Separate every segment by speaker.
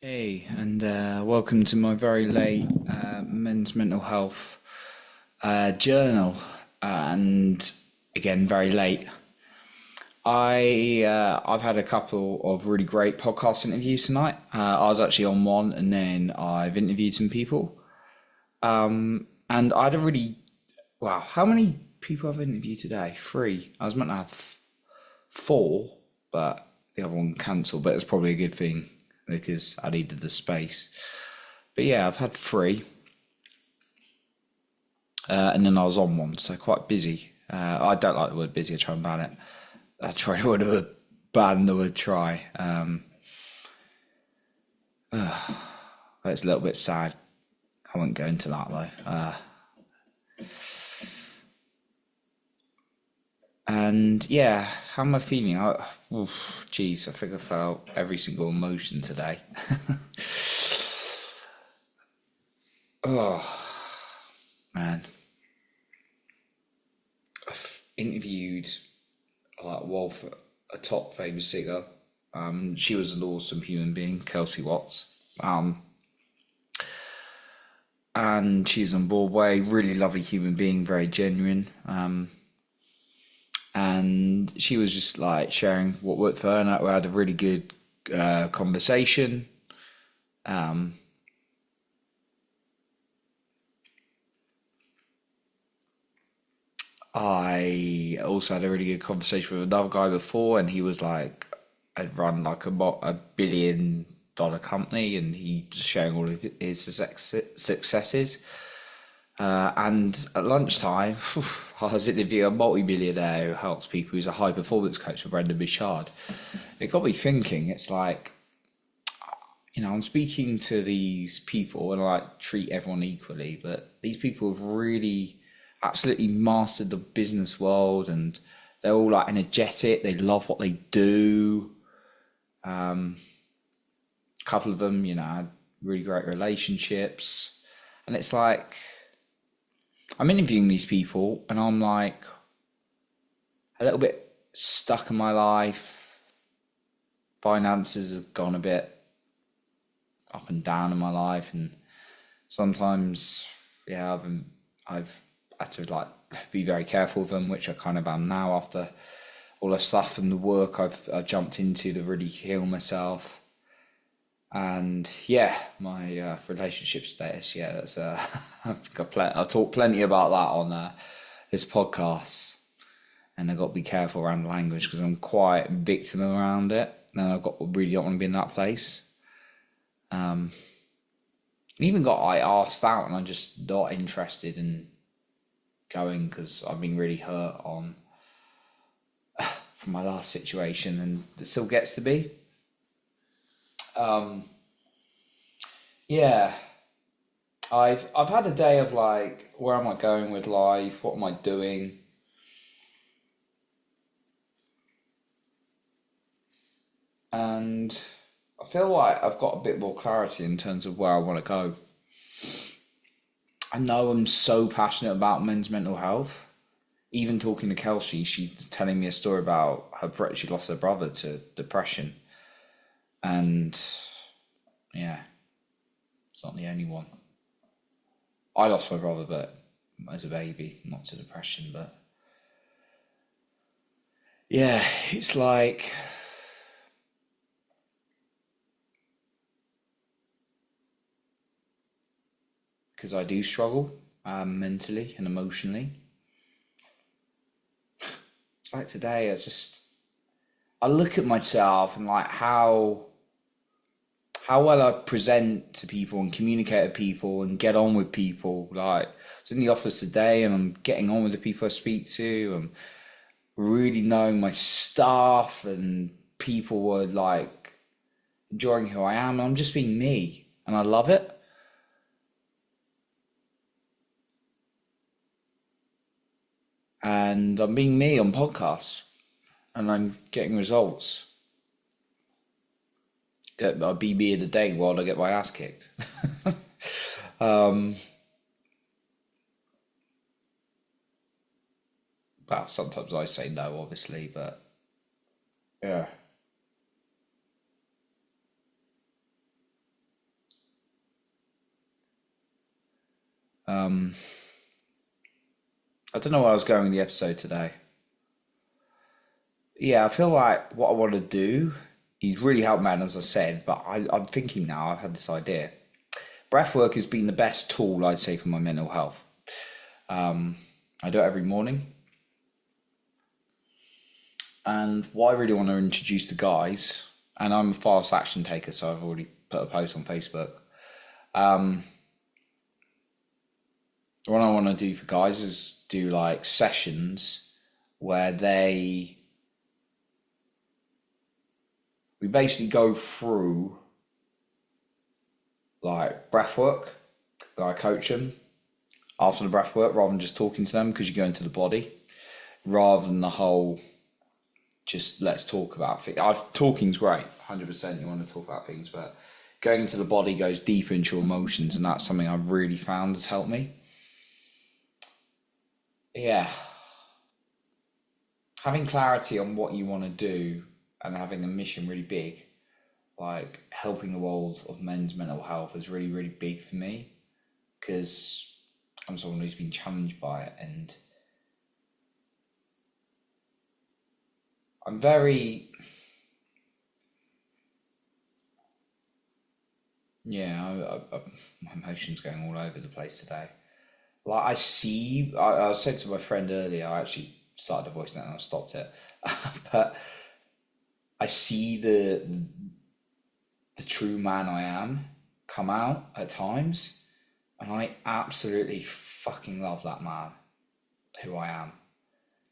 Speaker 1: Hey, and welcome to my very late men's mental health journal. And again, very late. I've had a couple of really great podcast interviews tonight. I was actually on one, and then I've interviewed some people. And I had a really wow. How many people have I interviewed today? Three. I was meant to have four, but the other one cancelled. But it's probably a good thing because I needed the space. But yeah, I've had three, and then I was on one, so quite busy. I don't like the word busy. I try and ban it. I try to ban the word try. It's a little bit sad. I won't go into that though. And yeah, how am I feeling? Geez, I think I felt every single emotion today. Oh man, I've interviewed like Wolf, a top famous singer. She was an awesome human being, Kelsey Watts. And she's on Broadway, really lovely human being, very genuine. And she was just like sharing what worked for her, and we had a really good conversation. I also had a really good conversation with another guy before, and he was like, I'd run like a $1 billion company, and he was sharing all of his successes. And at lunchtime, I was interviewing a multi-millionaire who helps people, who's a high performance coach for Brendan Bouchard. It got me thinking, it's like, I'm speaking to these people and I like treat everyone equally, but these people have really absolutely mastered the business world and they're all like energetic, they love what they do. A couple of them, had really great relationships. And it's like, I'm interviewing these people and I'm like a little bit stuck in my life. Finances have gone a bit up and down in my life, and sometimes, yeah, I've had to like be very careful with them, which I kind of am now after all the stuff and the work I've jumped into to really heal myself. And yeah, my relationship status, yeah, that's I've talked plenty about that on this podcast, and I've got to be careful around the language because I'm quite victim around it. And really don't want to be in that place. Even got I asked out, and I'm just not interested in going because I've been really hurt on from my last situation, and it still gets to be. Yeah, I've had a day of like, where am I going with life? What am I doing? And I feel like I've got a bit more clarity in terms of where I want to go. I know I'm so passionate about men's mental health. Even talking to Kelsey, she's telling me a story about she lost her brother to depression. And yeah, it's not the only one. I lost my brother, but as a baby, not to depression. But yeah, it's like, because I do struggle mentally and emotionally. It's like today, I look at myself and like how well I present to people and communicate with people and get on with people. Like, I was in the office today and I'm getting on with the people I speak to. I'm really knowing my staff, and people were like enjoying who I am. I'm just being me, and I love it. And I'm being me on podcasts, and I'm getting results. I'll be me in the day while I get my ass kicked. Well, sometimes I say no, obviously, but yeah. I don't know where I was going with the episode today. Yeah, I feel like what I want to do is really help men, as I said, but I'm thinking now, I've had this idea. Breathwork has been the best tool, I'd say, for my mental health. I do it every morning. And what I really want to introduce to guys, and I'm a fast action taker, so I've already put a post on Facebook. What I want to do for guys is do like sessions where we basically go through like breath work. I coach them after the breath work rather than just talking to them, because you go into the body rather than the whole just let's talk about things. Talking's great, 100%. You want to talk about things, but going into the body goes deeper into your emotions, and that's something I've really found has helped me. Yeah, having clarity on what you want to do and having a mission really big, like helping the world of men's mental health, is really, really big for me, because I'm someone who's been challenged by it, and I'm very, my emotions going all over the place today. Like I said to my friend earlier, I actually started a voice note and I stopped it, but I see the true man I am come out at times, and I absolutely fucking love that man, who I am.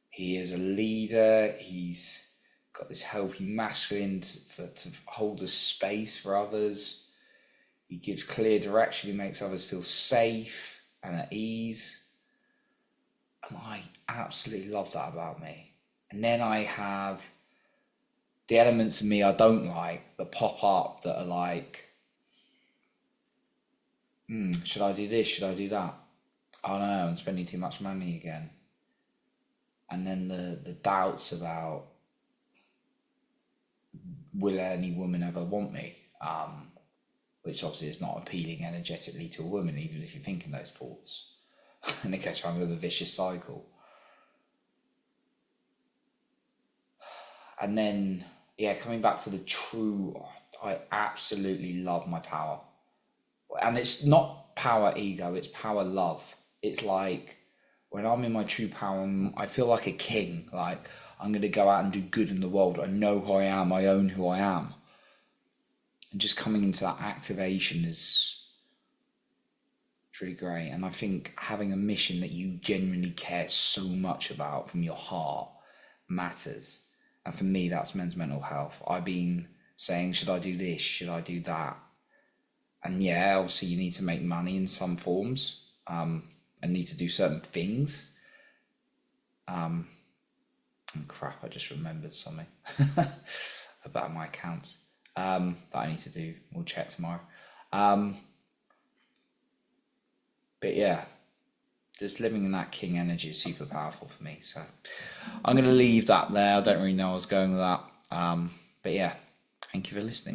Speaker 1: He is a leader. He's got this healthy masculine to hold a space for others. He gives clear direction. He makes others feel safe and at ease. And I absolutely love that about me. And then I have the elements of me I don't like that pop up that are like, should I do this? Should I do that? Oh no, I'm spending too much money again. And then the doubts about, will any woman ever want me? Which obviously is not appealing energetically to a woman, even if you're thinking those thoughts. And it gets around with a vicious cycle. And then, coming back to the true, I absolutely love my power. And it's not power ego, it's power love. It's like, when I'm in my true power, I feel like a king. Like, I'm going to go out and do good in the world. I know who I am. I own who I am. And just coming into that activation is really great. And I think having a mission that you genuinely care so much about from your heart matters. And for me, that's men's mental health. I've been saying, should I do this? Should I do that? And yeah, obviously you need to make money in some forms, and need to do certain things. Crap, I just remembered something about my accounts that I need to do. We'll check tomorrow. But yeah, just living in that king energy is super powerful for me. So I'm going to leave that there. I don't really know where I was going with that. But yeah, thank you for listening.